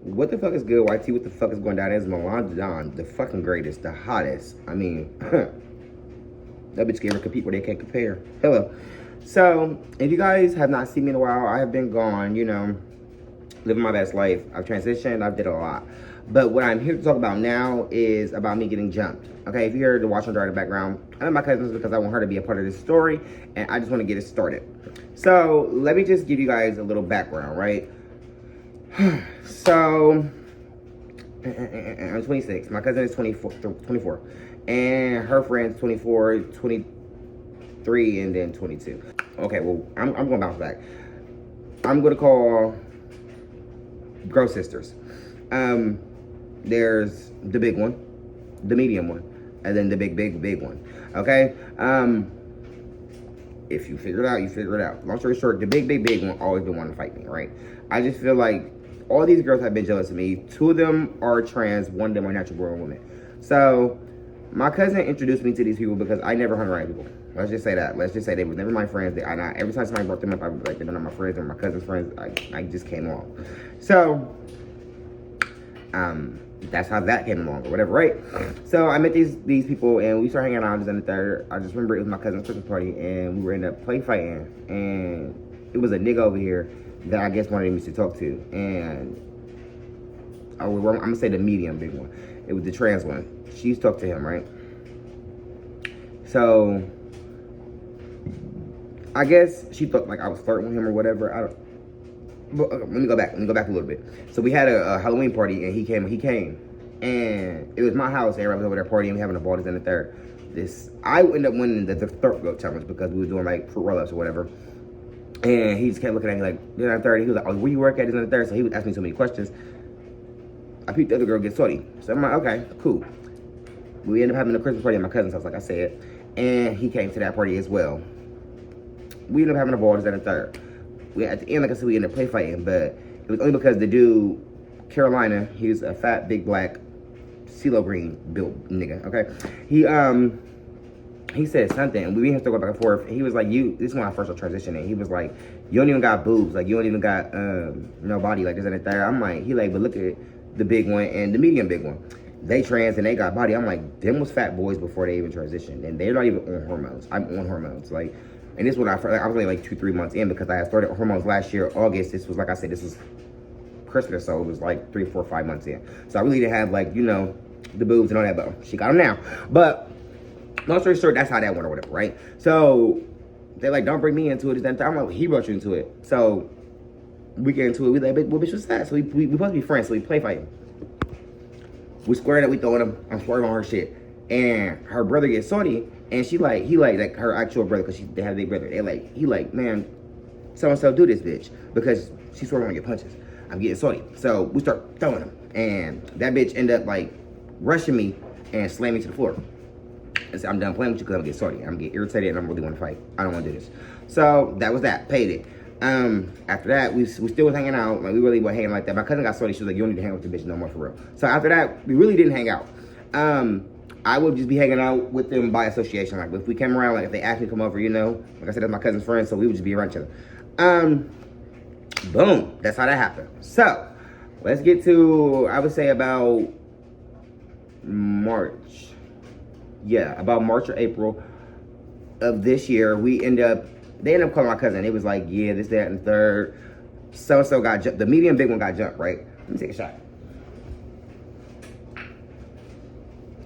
What the fuck is good, YT? What the fuck is going down? It's Milan, the fucking greatest, the hottest. I mean, that bitch can't even compete where they can't compare. Hello. So, if you guys have not seen me in a while, I have been gone, you know, living my best life. I've transitioned, I've did a lot. But what I'm here to talk about now is about me getting jumped. Okay, if you hear the washer and dryer in the background, I'm my cousins because I want her to be a part of this story, and I just want to get it started. So, let me just give you guys a little background, right? So, I'm 26. My cousin is 24. And her friend's 24, 23, and then 22. Okay, well, I'm going to bounce back. I'm going to call girl sisters. There's the big one, the medium one, and then the big one. Okay? If you figure it out, you figure it out. Long story short, the big one always been wanting to fight me, right? I just feel like all these girls have been jealous of me. 2 of them are trans, 1 of them are natural born women. So, my cousin introduced me to these people because I never hung around people. Let's just say that. Let's just say they were never my friends. Every time somebody brought them up, I was like, they're not my friends, they're my cousin's friends. I just came along. So, that's how that came along or whatever, right? So I met these people and we started hanging out. In the third. I just remember it was my cousin's Christmas party and we were in a play fighting and it was a nigga over here that I guess wanted me to talk to, and I'm gonna say the medium big one. It was the trans one. She used to talk to him, right? So I guess she thought like I was flirting with him or whatever. But let me go back a little bit. So we had a Halloween party and he came, and it was my house. Everybody was over there partying, we having a ball. This and the third. I ended up winning the throat goat challenge because we were doing like fruit roll-ups or whatever. And he just kept looking at me like, this and the third. He was like, oh, where you work at? This and the third. So he would ask me so many questions. I peeped the other girl get salty. So I'm like, okay, cool. We ended up having a Christmas party at my cousin's house, like I said. And he came to that party as well. We ended up having a ball. This and the third. At the end, like I said, we ended up play fighting, but it was only because the dude, Carolina, he was a fat, big, black, CeeLo Green built nigga, okay? He said something, and we had to go back and forth. He was like, this is when I first started transitioning. He was like, you don't even got boobs, like, you don't even got, no body, like this and that. I'm like, but look at the big one and the medium big one. They trans and they got body. I'm like, them was fat boys before they even transitioned, and they're not even on hormones. I'm on hormones, like. And this one, I was only like 2-3 months in because I had started hormones last year, August. This was, like I said, this was Christmas, so it was like 3, 4, 5 months in. So I really didn't have, like, you know, the boobs and all that, but she got them now. But long story short, that's how that went or whatever, right? So they're like, don't bring me into it. I'm like, he brought you into it. So we get into it. We like, what bitch was that? So we supposed to be friends, so we play fighting. We squared up, we throwing him. I'm swerving on her shit. And her brother gets salty. And he like her actual brother, because they have a big brother. He like, man, so-and-so do this bitch. Because she's sort of gonna get punches. I'm getting salty. So we start throwing him. And that bitch end up like rushing me and slamming me to the floor. I said, I'm done playing with you because I'm gonna get salty. I'm gonna get irritated and I'm really wanna fight. I don't wanna do this. So that was that. Paid it. After that, we still was hanging out. Like, we really weren't hanging like that. My cousin got salty. She was like, you don't need to hang with the bitch no more for real. So after that, we really didn't hang out. I would just be hanging out with them by association. Like, if we came around, like, if they asked me to come over, you know, like I said, that's my cousin's friend, so we would just be around each other. Boom. That's how that happened. So, let's get to, I would say, about March. Yeah, about March or April of this year, they ended up calling my cousin. It was like, yeah, this, that, and the third. So-and-so got jumped. The medium big one got jumped, right? Let me take a shot.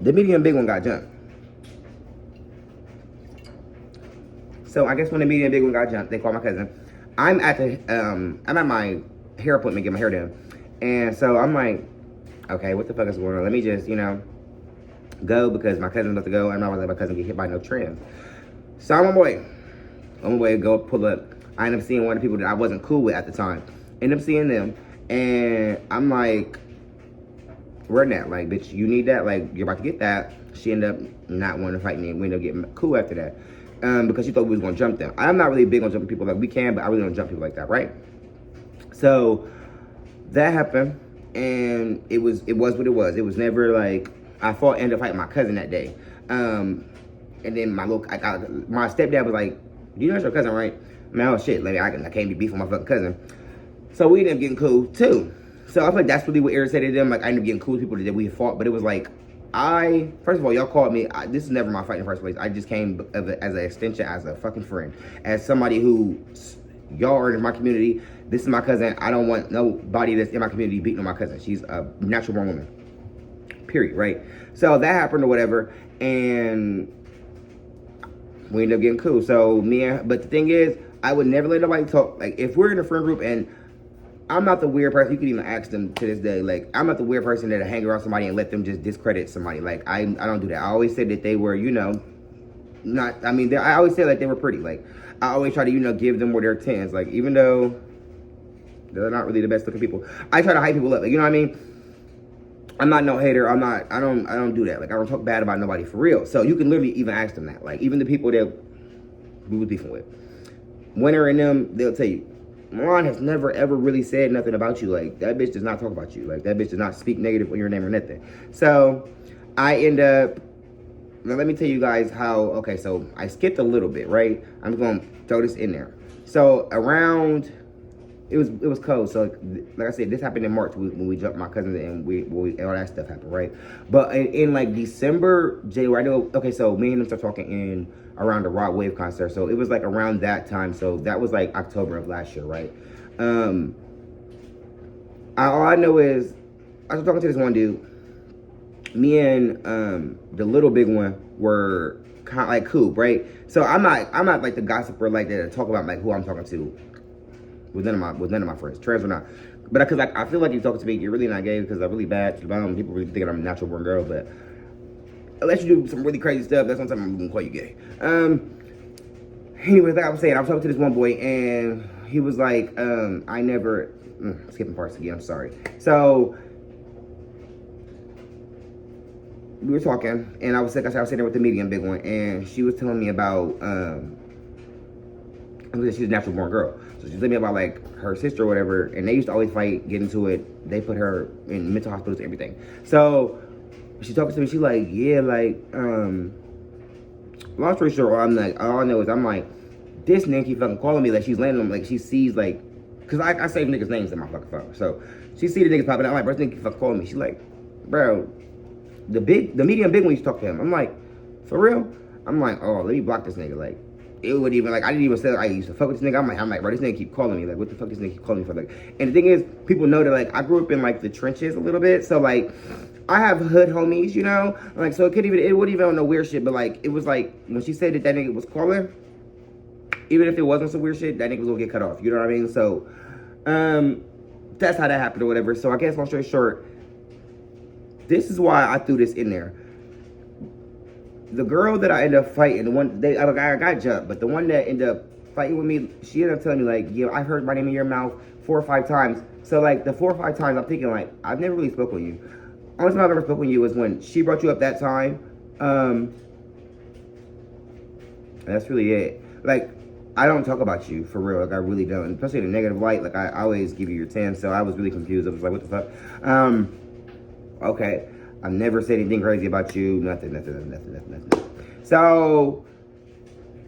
The medium big one got jumped. So I guess when the medium big one got jumped, they called my cousin. I'm at my hair appointment, get my hair done. And so I'm like, okay, what the fuck is going on? Let me just, you know, go because my cousin's about to go. I'm not gonna let my cousin get hit by no trans. So I'm on my way to go pull up. I ended up seeing one of the people that I wasn't cool with at the time. Ended up seeing them. And I'm like, we're not, like, bitch, you need that, like, you're about to get that. She ended up not wanting to fight me, and we ended up getting cool after that, because she thought we was going to jump them. I'm not really big on jumping people, like, we can, but I really don't jump people like that, right? So, that happened, and it was what it was. It was never, like, I ended up fighting my cousin that day, and then my stepdad was like, you know that's your cousin, right? Man, oh shit, like, I can't be beefing my fucking cousin. So we ended up getting cool, too. So I feel like that's really what irritated them. Like I ended up getting cool with people that we had fought, but it was like first of all, y'all called me. This is never my fight in the first place. I just came as an extension, as a fucking friend, as somebody who y'all are in my community. This is my cousin. I don't want nobody that's in my community beating on my cousin. She's a natural born woman. Period. Right. So that happened or whatever, and we ended up getting cool. So but the thing is, I would never let nobody talk. Like if we're in a friend group and I'm not the weird person. You could even ask them to this day. Like, I'm not the weird person that'll hang around somebody and let them just discredit somebody. Like, I don't do that. I always said that they were, not, I mean, I always say like they were pretty. Like, I always try to, give them where they're 10s. Like, even though they're not really the best looking people, I try to hype people up. Like, you know what I mean? I'm not no hater. I don't do that. Like, I don't talk bad about nobody for real. So you can literally even ask them that. Like, even the people that we was beefing with. Winter and them, they'll tell you, Milan has never ever really said nothing about you. Like, that bitch does not talk about you. Like, that bitch does not speak negative on your name or nothing. So I end up, now let me tell you guys how, okay, so I skipped a little bit, right? I'm going to throw this in there. So around, it was cold. So like I said, this happened in March when we jumped my cousins and we all that stuff happened, right? But in like December, January, okay, so me and them started talking in around the Rod Wave concert. So it was like around that time. So that was like October of last year, right? All I know is I was talking to this one dude. Me and the little big one were kind of like cool, right? So I'm not like the gossiper like that to talk about like who I'm talking to with none of my friends, trans or not. But because I feel like you talking to me, you're really not gay because I'm really bad to the bottom. People really think I'm a natural born girl, but unless you do some really crazy stuff, that's sometimes I'm gonna call you gay. Anyways, like I was saying, I was talking to this one boy and he was like, skipping parts again, I'm sorry. So we were talking and I was sitting there with the medium big one and she was telling me about, she's a natural born girl. So she's telling me about like her sister or whatever, and they used to always fight, get into it. They put her in mental hospitals and everything. So she talking to me, she like, yeah, like, long story short, I'm like, all I know is I'm like, this nigga keep fucking calling me like she's landing on, like she sees like, cause I save niggas' names in my fucking phone. So she see the niggas popping out, I'm like, bro, this nigga keep fucking calling me. She's like, bro, the medium big one used to talk to him. I'm like, for real? I'm like, oh, let me block this nigga. Like, it would even, like, I didn't even say I used to fuck with this nigga. I'm like, bro, this nigga keep calling me. Like, what the fuck this nigga keep calling me for? Like, and the thing is, people know that, like, I grew up in, like, the trenches a little bit. So, like, I have hood homies, Like, so it wouldn't even on no weird shit. But, like, it was, like, when she said that nigga was calling, even if it wasn't some weird shit, that nigga was gonna get cut off. You know what I mean? So, that's how that happened or whatever. So, I guess, long story short, this is why I threw this in there. The girl that I ended up fighting, I got jumped, but the one that ended up fighting with me, she ended up telling me, like, yeah, I've heard my name in your mouth 4 or 5 times. So, like, the 4 or 5 times, I'm thinking, like, I've never really spoken with you. Only time I've ever spoken with you was when she brought you up that time. That's really it. Like, I don't talk about you, for real. Like, I really don't. Especially in a negative light. Like, I always give you your 10, so I was really confused. I was like, what the fuck? Okay. I never said anything crazy about you. Nothing. So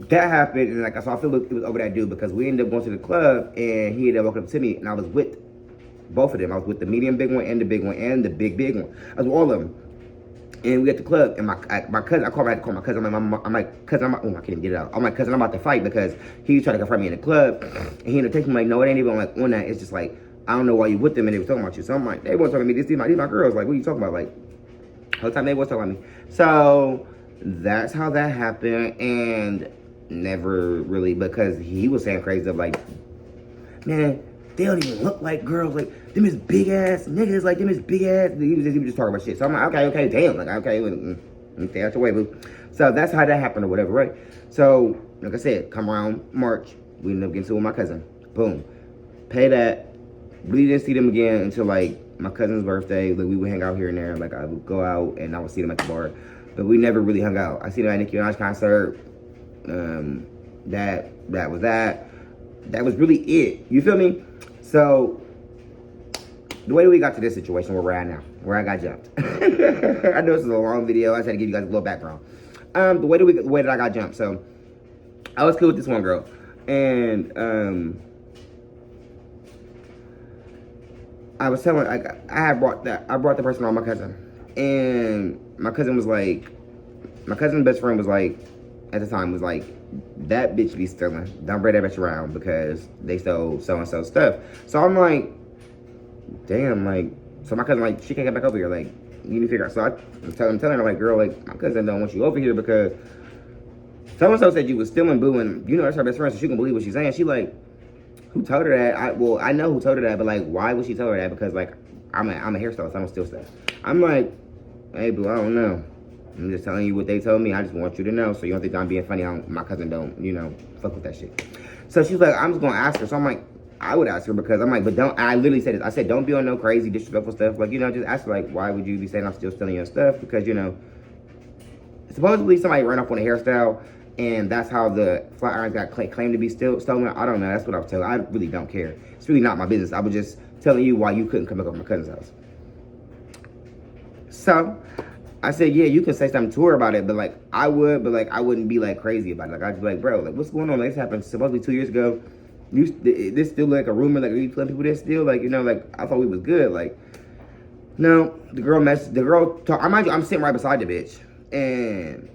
that happened, and like so I feel like it was over that dude because we ended up going to the club, and he ended up walking up to me, and I was with both of them. I was with the medium big one and the big one and the big one. I was with all of them, and we at the club, and my cousin. I had to call my cousin. I'm like cousin. I can't even get it out. I'm like cousin. I'm about to fight because he was trying to confront me in the club, and he ended up taking me like, no, it ain't even like on that. It's just like I don't know why you with them, and they were talking about you. So I'm like, they weren't talking to me. These my girls. Like, what are you talking about? Like. Whole time they was talking about me. So that's how that happened, and never really because he was saying crazy stuff like, man, they don't even look like girls. Like them is big ass niggas. Like them is big ass. He was just talking about shit. So I'm like, okay, damn. Like okay, stay out your way, boo. So that's how that happened or whatever, right? So like I said, come around March, we ended up getting to with my cousin. Boom, pay that. Really didn't see them again until like my cousin's birthday. Like we would hang out here and there. Like I would go out and I would see them at the bar, but we never really hung out. I seen them at Nicki Minaj concert. That was that. That was really it. You feel me? So the way we got to this situation where we're at now, where I got jumped. I know this is a long video. I just had to give you guys a little background. The way that I got jumped. So I was cool with this one girl, and I was telling, like, I brought the person around my cousin, and my cousin was like, my cousin's best friend was like, at the time was like, that bitch be stealing. Don't bring that bitch around because they stole so and so stuff. So I'm like, damn, like, so my cousin like, she can't get back over here. Like, you need to figure out. So I'm telling her like, girl, like, my cousin don't want you over here because so and so said you was stealing, boo, and you know that's her best friend, so she can believe what she's saying. She like, who told her that? I know who told her that, but like, why would she tell her that? Because like, I'm a hairstylist, I don't steal stuff. I'm like, hey, boo, I don't know. I'm just telling you what they told me. I just want you to know, so you don't think I'm being funny. My cousin don't, you know, fuck with that shit. So she's like, I'm just gonna ask her. So I'm like, I would ask her because I'm like, but don't. I literally said this. I said, don't be on no crazy disrespectful stuff. Like, you know, just ask her like, why would you be saying I'm still stealing your stuff? Because you know, supposedly somebody ran off on a hairstyle, and that's how the flat irons got claimed to be stolen. I don't know. That's what I was telling. I really don't care. It's really not my business. I was just telling you why you couldn't come back over my cousin's house. So I said, yeah, you can say something to her about it, but like I would, but like I wouldn't be like crazy about it. Like I'd be like, bro, like what's going on? Like this happened supposedly 2 years ago. This still like a rumor? Like are you telling people this still? Like you know, like I thought we was good. Like no, the girl talk. I'm sitting right beside the bitch, and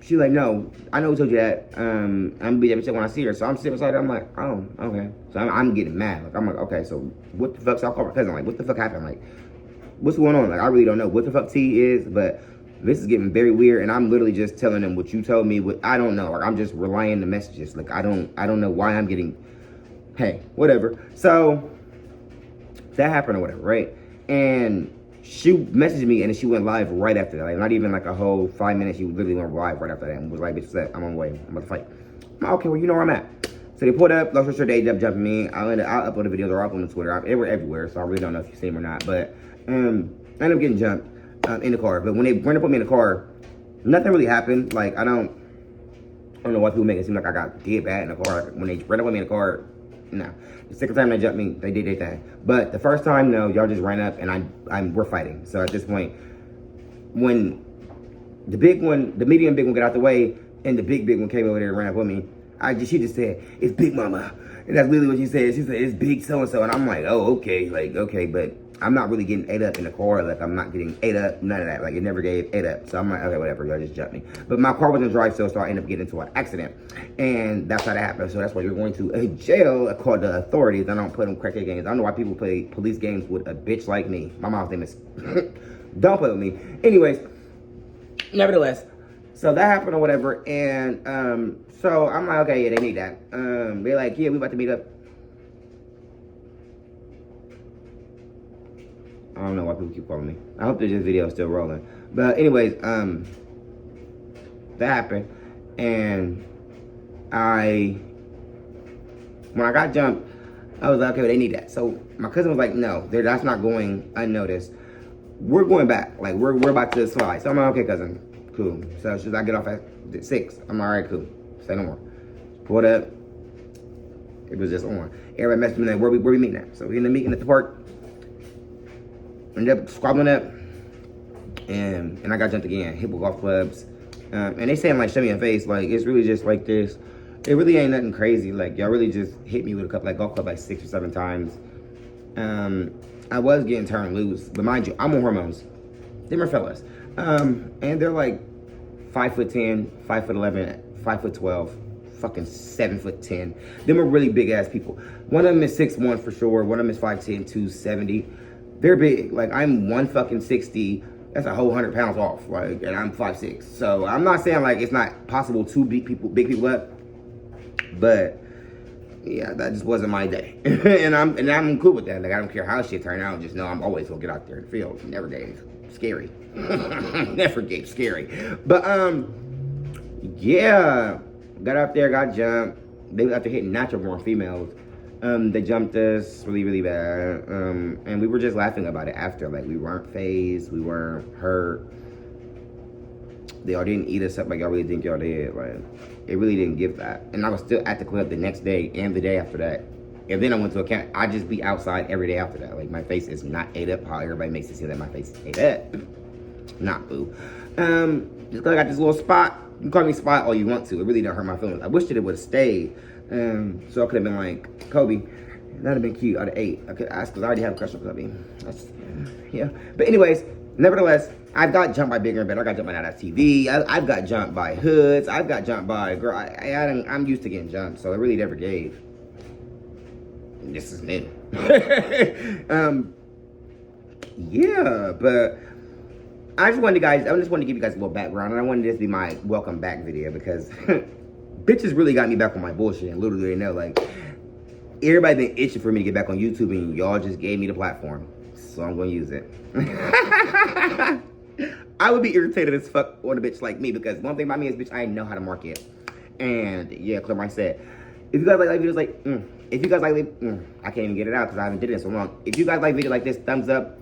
she's like, no, I know who told you that. I'm gonna be there when I see her. So I'm sitting beside her. I'm like, oh, okay. So I'm getting mad. Like I'm like, okay, so what the fuck? So I call my cousin. Like, what the fuck happened? Like, what's going on? Like, I really don't know what the fuck tea is, but this is getting very weird. And I'm literally just telling them what you told me. What I don't know. Like, I'm just relaying the messages. Like, I don't know why I'm getting. Hey, whatever. So that happened or whatever, right? And she messaged me and then she went live right after that. Like not even like a whole 5 minutes. She literally went live right after that and was like, bitch, I'm on the way. I'm about to fight. I'm like, okay, well, you know where I'm at. So they pulled up, long story short, they ended up jumping me. I'll upload the videos or up on the Twitter. They were everywhere, so I really don't know if you see them or not. But I ended up getting jumped in the car. But when they went to put me in the car, nothing really happened. Like I don't know why people make it seem like I got dead bad in the car. When they ran up on me in the car, no. The second time they jumped me, they did their thing. But the first time, no, y'all just ran up and we're fighting. So at this point, when the medium big one got out the way, and the big one came over there and ran up with me, she just said, it's Big Mama. And that's literally what she said. She said, it's Big so-and-so. And I'm like, oh, okay. Like, okay, but I'm not really getting ate up in the car. Like, I'm not getting ate up, none of that. Like, it never gave ate up. So I'm like, okay, whatever. Y'all just jumped me. But my car wasn't drive still, so I ended up getting into an accident. And that's how that happened. So that's why you're going to a jail called the authorities. I don't put them crackhead games. I don't know why people play police games with a bitch like me. My mom's name is... Don't play with me. Anyways, nevertheless, so that happened or whatever. And so I'm like, okay, yeah, they need that. They're like, yeah, we about to meet up. I don't know why people keep calling me. I hope that this video is still rolling. But anyways, that happened. And when I got jumped, I was like, okay, well, they need that. So my cousin was like, no, that's not going unnoticed. We're going back. Like, we're about to slide. So I'm like, okay, cousin, cool. So should I get off at 6? I'm like, all right, cool. Say no more. Pulled up. It was just on. Everybody messaged me like, where we meeting at? So we ended up meeting at the park. Ended up squabbling up, and I got jumped again. Hit with golf clubs, and they saying like, show me your face. Like it's really just like this. It really ain't nothing crazy. Like y'all really just hit me with a couple like golf club like 6 or 7 times. I was getting turned loose, but mind you, I'm on hormones. Them are fellas, and they're like 5'10", 5'11", 5'12", fucking 7'10". Them are really big ass people. One of them is 6'1" for sure. One of them is 5'10", 270. They're big. Like I'm 160. That's a whole 100 pounds off. Like, and I'm 5'6". So I'm not saying like it's not possible to beat big people up, but yeah, that just wasn't my day. and I'm cool with that. Like I don't care how shit turned out. Just know I'm always gonna get out there in the field. Never gave scary. Never gave scary. But yeah, got out there, got jumped. They was out there hitting natural born females. They jumped us really, really bad. And we were just laughing about it after. Like, we weren't fazed. We weren't hurt. They all didn't eat us up like y'all really think y'all did. Like, it really didn't give that. And I was still at the club the next day and the day after that. And then I went to a camp. I just be outside every day after that. Like, my face is not ate up how everybody makes it seem that my face is ate up. Not boo. Just because I got this little spot. You can call me spot all you want to. It really don't hurt my feelings. I wish that it would have stayed. So I could have been like Kobe. That'd have been cute out of 8. Okay, that's because I already have a crush on Chubby. That's, yeah. But anyways, nevertheless, I've got jumped by bigger and better. I got jumped by that TV. I've got jumped by hoods. I've got jumped by girl. I'm used to getting jumped, so I really never gave. This is new. Yeah, but I just wanted to give you guys a little background, and I wanted this to be my welcome back video because bitches really got me back on my bullshit, and little do they know, like, everybody been itching for me to get back on YouTube, and y'all just gave me the platform, so I'm gonna use it. I would be irritated as fuck on a bitch like me, because one thing about me is, bitch, I know how to market. And yeah, Claire Mike said, if you guys like videos like, if you guys like, I can't even get it out because I haven't did it in so long. If you guys like videos like this, thumbs up,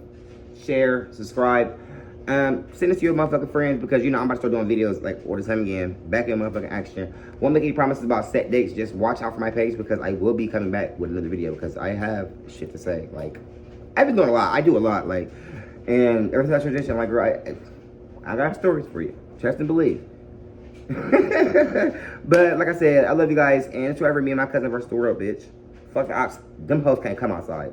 share, subscribe. Send this to your motherfucking friends, because you know I'm about to start doing videos like all the time again, back in motherfucking action. Won't make any promises about set dates. Just watch out for my page, because I will be coming back with another video, because I have shit to say. Like, I've been doing a lot. I do a lot. Like, and ever since I transitioned, like, girl, I got stories for you. Trust and believe. But like I said, I love you guys, and it's whoever me and my cousin versus the world, bitch. Fuck the ops. Them hoes can't come outside.